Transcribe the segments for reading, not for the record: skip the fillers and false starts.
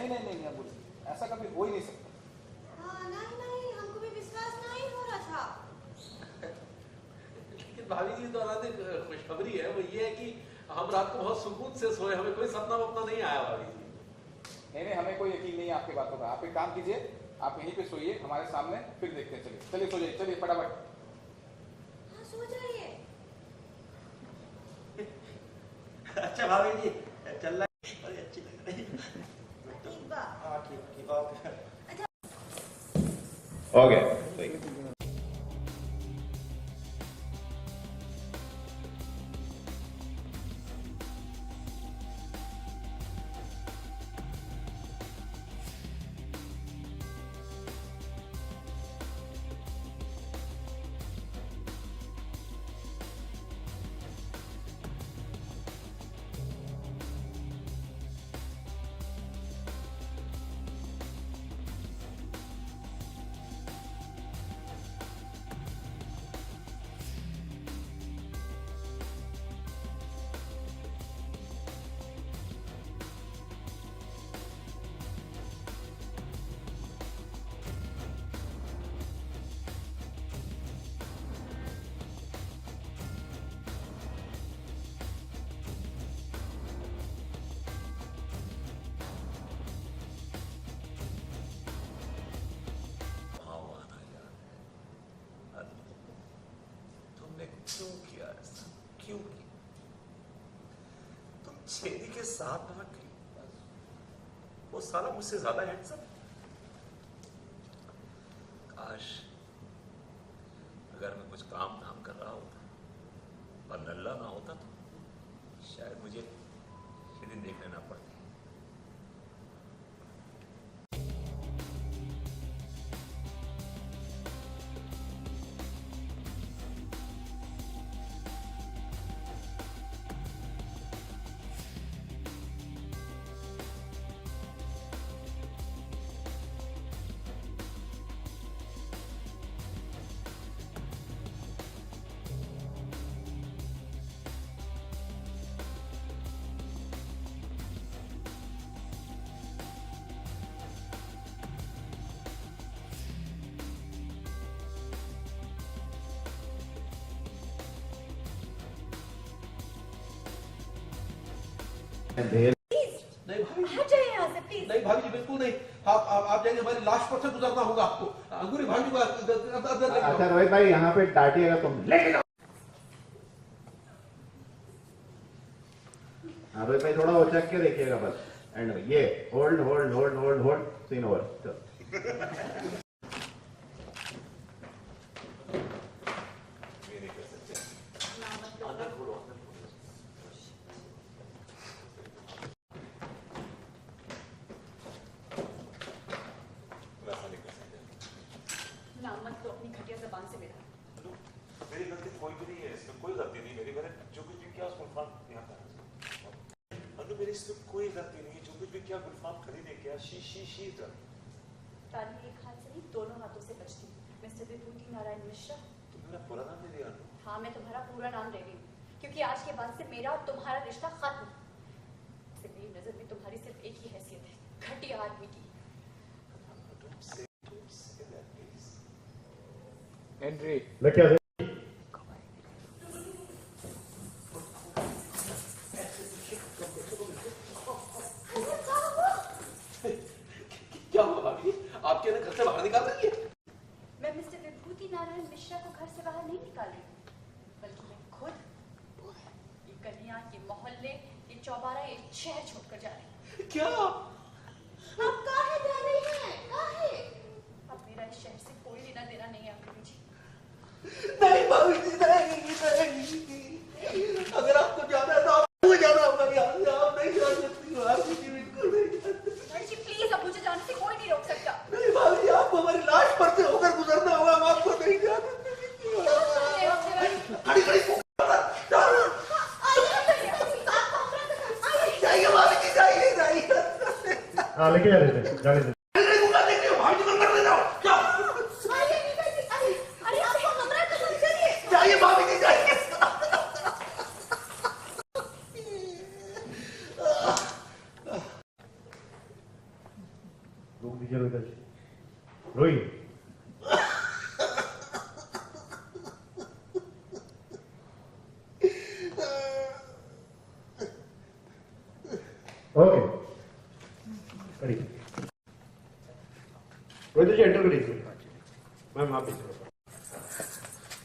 नहीं नहीं नहीं अबू, ऐसा कभी हो ही नहीं सकता। हाँ, नहीं नहीं, हमको भी विश्वास नहीं हो रहा था। लेकिन भाभी जी तो अनादिक खुशखबरी है, वो ये है कि हम रात को बहुत सुकून से सोए, हमें कोई सपना वपना नहीं आया भाभी जी। नहीं नहीं, हमें कोई यकीन नहीं है आपकी बातों का। आप एक काम कीजिए, आप यहीं पे सोइए हमारे सामने, फिर देखते हैं। चलिए चलिए सो जाइए, चलिए फटाफट। हाँ, सो जाइए। अच्छा भाभी जी चल रहा है, बड़ी अच्छी लग रही है। ठीक बा। हाँ ठीक ओके। हो गया। क्यों किया ऐसा, क्यों किया? तुम छेदी के साथ भाग गई, वो साला मुझसे ज्यादा हैंडसम। काश अगर मैं कुछ काम धाम कर रहा होता और नल्ला ना होता तो शायद मुझे ये दिन देखने ना पड़ते। नहीं भाभी, हट जाइए यहाँ से प्लीज। नहीं भाभी जी बिल्कुल नहीं, आप जाएंगे, हमारी लाश पर से गुजरना होगा आपको। अंगूरी भाभी को अंदर लेके अच्छा रोहित भाई यहाँ पे डांटिएगा तुम, लेके जाओ। हाँ रोहित भाई थोड़ा वो चेक के देखिएगा बस एंड में ये hold hold hold hold hold seen over. मेरी गलती कोई भी नहीं है इसमें, कोई गलती नहीं मेरी। मैंने जो कुछ भी किया उसको गुलफाम यहाँ कर अनु, मेरी इसमें कोई गलती नहीं है। जो कुछ भी किया गुलफाम खरीदे किया। शी ताली एक हाथ से नहीं दोनों हाथों से बचती। मिस्टर विभूति नारायण मिश्रा। तुमने मेरा पूरा नाम ले लिया अनु? हाँ, मैं तुम्हारा पूरा नाम ले रही हूँ क्योंकि आज के बाद से मेरा और तुम्हारा रिश्ता खत्म। मेरी नजर में तुम्हारी सिर्फ एक ही हैसियत है, घटिया आदमी की। एंड्री क्या हुआ भाभी, आपके घर से बाहर निकाल रही है? मैं मिस्टर विभूति नारायण मिश्रा को घर से बाहर नहीं निकाल रही, बल्कि मैं खुद ये गलियां, ये मोहल्ले, ये चौबारा, ये शहर छोड़कर जा रही हूँ। क्या? आप काहे जा रही हैं? काहे? अब मेरा इस शहर से कोई लेना देना नहीं है अंकल जी। नहीं भाभी जी, नहीं। अगर आपको जाना है तो आपको जाना होगा यहाँ से, आप नहीं जा सकती हो। आप जी बिल्कुल नहीं जा सकती। प्लीज, अब मुझे जाने से कोई नहीं रोक सकता। नहीं भाभी जी, आपको हमारी लाश पर से होकर गुजरना होगा, हम आपको नहीं जाने देंगे। जाइए भाभी जी, जाइए। हाँ लेके जा रहे थे, जाने दे। जाइए भाभी जी, जाइए। पीछे रोहित ओके करिए रोहित जी एंटर करिए मैम आप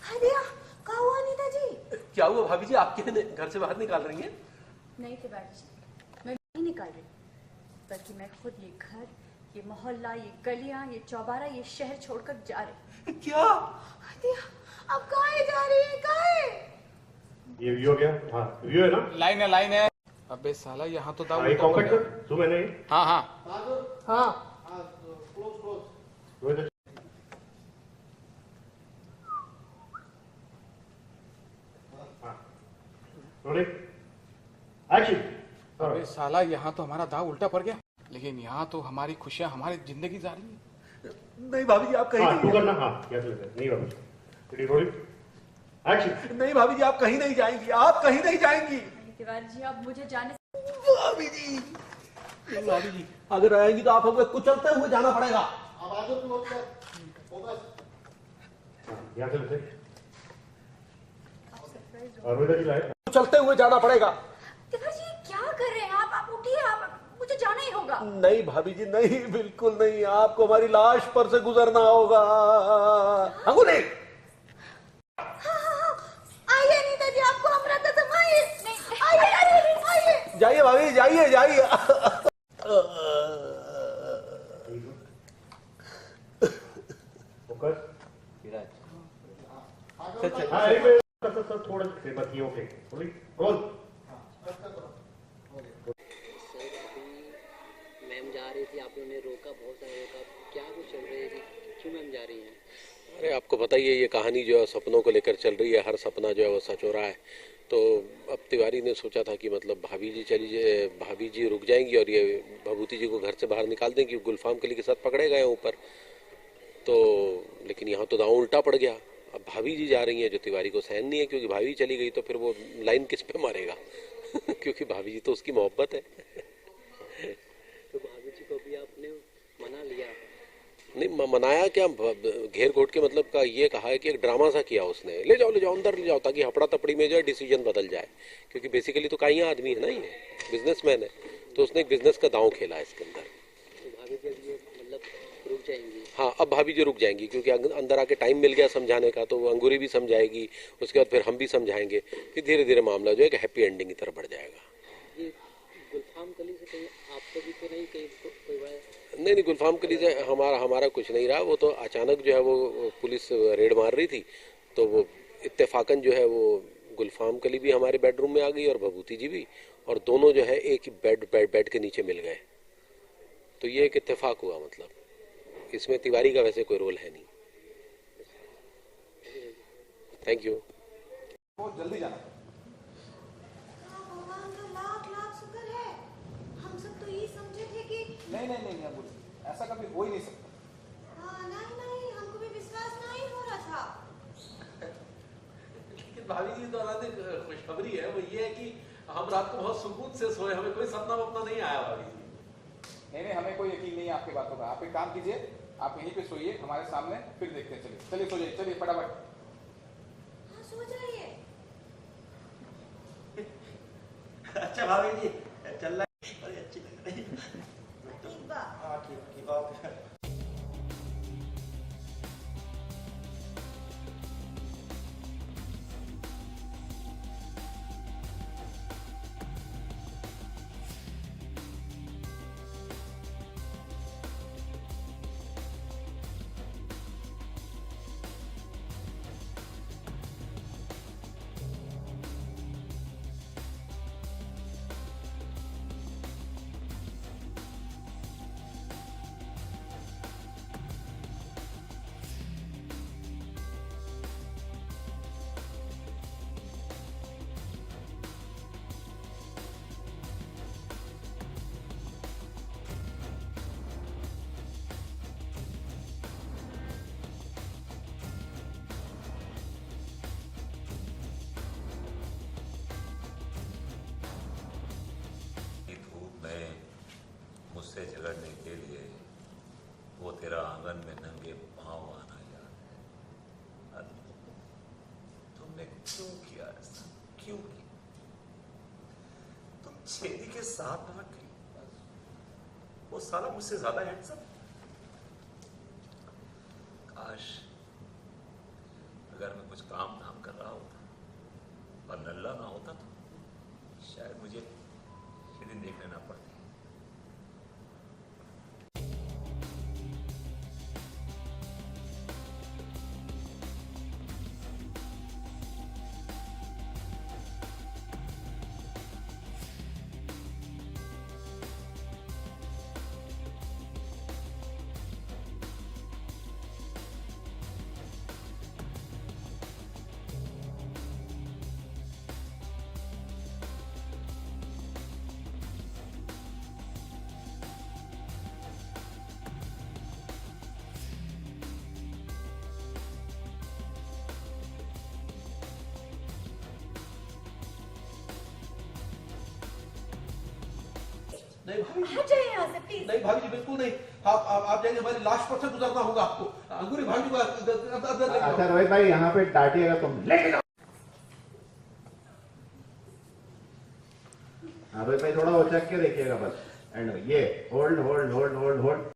हदिया क्या हुआ नीता जी? क्या हुआ भाभी जी, आपके घर से बाहर निकाल रही हैं? नहीं तिवारी जी, मैं नहीं निकाल रही, बल्कि मैं खुद ये घर, ये मोहल्ला, ये गलियां, ये चौबारा, ये शहर छोड़कर जा रही। क्या? हदिया अब कहाँ जा रही है? कहाँ है? ये व्यू हो गया। हाँ व्यू है ना। लाइन है। अबे साला यहाँ तो दाऊ हाँ, ये कॉम्पैक्ट कर तू मैंने हाँ हाँ हाँ रोहित रोलिंग एक्शन। अबे साला यहाँ तो हमारा दाव उल्टा पड़ गया, लेकिन यहाँ तो हमारी खुशियाँ हमारी जिंदगी जा रही है। नहीं भाभी जी, आप कहीं हाँ नहीं तू करना। हाँ क्या चलता है नहीं बाबू रेडी रोलिंग एक्शन। नहीं भाभी जी, आप कहीं नहीं जाएंगी, आप कहीं नहीं जाएंगी। नहीं तिवारी जी, अब मुझे जाने भाभी जी, भाभी जी अगर आएंगी तो आप हमें कुचलते हुए जाना पड़ेगा। हाँ यहाँ चलते और रोहित जी लाए कुचलते हुए जाना पड़ेगा। तिवारी जी क्या कर रहे हैं आप उठिए, आप मुझे जाना ही होगा। नहीं भाभी जी नहीं, बिल्कुल नहीं, आपको हमारी लाश पर से गुजरना होगा। अंगूठी आइए नीता जी, आपको अमृत समाइए। आइए आइए आइए। जाइए भाभी, जाइए जाइए। फोकस विराज हाँ सर थोड़ा से बस ये ओके रोलिंग रोल। मैम जा रही थी, आप लोगों ने रोका, बहुत सारा रोका, क्या कुछ चल रही थी, क्यों मैम जा रही हैं? अरे आपको पता ही है ये कहानी जो है सपनों को लेकर चल रही है, हर सपना जो है वो सच हो रहा है। तो अब तिवारी ने सोचा था कि मतलब भाभी जी भाभी जी रुक जाएंगी और ये भभूति जी को घर से बाहर निकाल देंगी, गुलफाम कली के साथ पकड़े गए ऊपर। तो लेकिन यहाँ तो दांव उल्टा पड़ गया। अब भाभी जी जा रही हैं जो तिवारी को सहन नहीं है, क्योंकि भाभी चली गई तो फिर वो लाइन किस पे मारेगा क्योंकि भाभी जी तो उसकी मोहब्बत है। तो भाभी जी को भी आपने मना लिया? नहीं मनाया क्या, घेर घोट के मतलब का ये कहा है कि एक ड्रामा सा किया उसने, ले जाओ अंदर ले जाओ, ताकि हपड़ा तपड़ी में जो है डिसीजन बदल जाए। क्योंकि बेसिकली तो काइया आदमी है ना, ये बिजनेसमैन है, तो उसने एक बिजनेस का दांव खेला है इसके अंदर। तो भाभी जी अब ये मतलब रुक जाएंगी? हाँ अब भाभी जी रुक जाएंगी, क्योंकि अंदर आके टाइम मिल गया समझाने का, तो वो अंगूरी भी समझाएगी, उसके बाद फिर हम भी समझाएंगे, फिर धीरे धीरे मामला जो है हैप्पी एंडिंग की तरफ बढ़ जाएगा। ये गुलफाम कली से कहीं आपको भी तो नहीं कहीं कोई बड़ा? नहीं गुलफाम कली से हमारा कुछ नहीं रहा। वो तो अचानक जो है वो पुलिस रेड मार रही थी, तो वो इत्तेफाकन जो है वो गुलफाम कली भी हमारे बेडरूम में आ गई और भभूति जी भी, और दोनों जो है एक ही बेड के नीचे मिल गए। तो ये एक इत्तेफाक हुआ, मतलब इसमें तिवारी का वैसे कोई रोल है नहीं। Thank you. बहुत जल्दी जाना। भगवान का लाख लाख शुक्र है, हम सब तो ये समझे थे कि नहीं ऐसा कभी हो ही नहीं सकता। नहीं हमको भी विश्वास नहीं हो रहा था। लेकिन भाभी जी द्वारा खुशखबरी है, वो ये है कि हम रात को बहुत सुकून से सोए, हमें कोई सपना वपना नहीं आया भाभी जी। नहीं हमें कोई यकीन नहीं है आपकी बातों का। आप एक काम कीजिए, आप यहीं पे सोइए हमारे सामने, फिर देखते हैं। चलिए सो जाइए, चलिए फटाफट। हाँ सो जाइए। अच्छा भाभी जी चल रहा है, बड़ी अच्छी लग रही है। ठीक बा। हाँ ठीक बात है। धूप में मुझसे झगड़ने के लिए वो तेरा आंगन में नंगे पांव आना याद है। अरे, तुमने क्यों किया ऐसा, क्यों किया? तुम छेदी के साथ भाग गई। वो साला मुझसे ज्यादा हैंडसम। काश अगर मैं कुछ काम धाम कर रहा होता और नल्ला ना होता तो शायद मुझे ये दिन देखने ना पड़ते। नहीं भाभी जी, हट जाइए यहाँ से प्लीज। नहीं भाभी जी बिल्कुल नहीं। आप जाएंगे, हमारी लाश पर से गुजरना होगा आपको। अंगूरी भाभी को अंदर लेके अच्छा जाओ। रोहित भाई यहाँ पे डांटिएगा तुम, लेके जाओ। हाँ रोहित भाई थोड़ा उचक के देखिएगा बस। एंड ये hold hold hold hold hold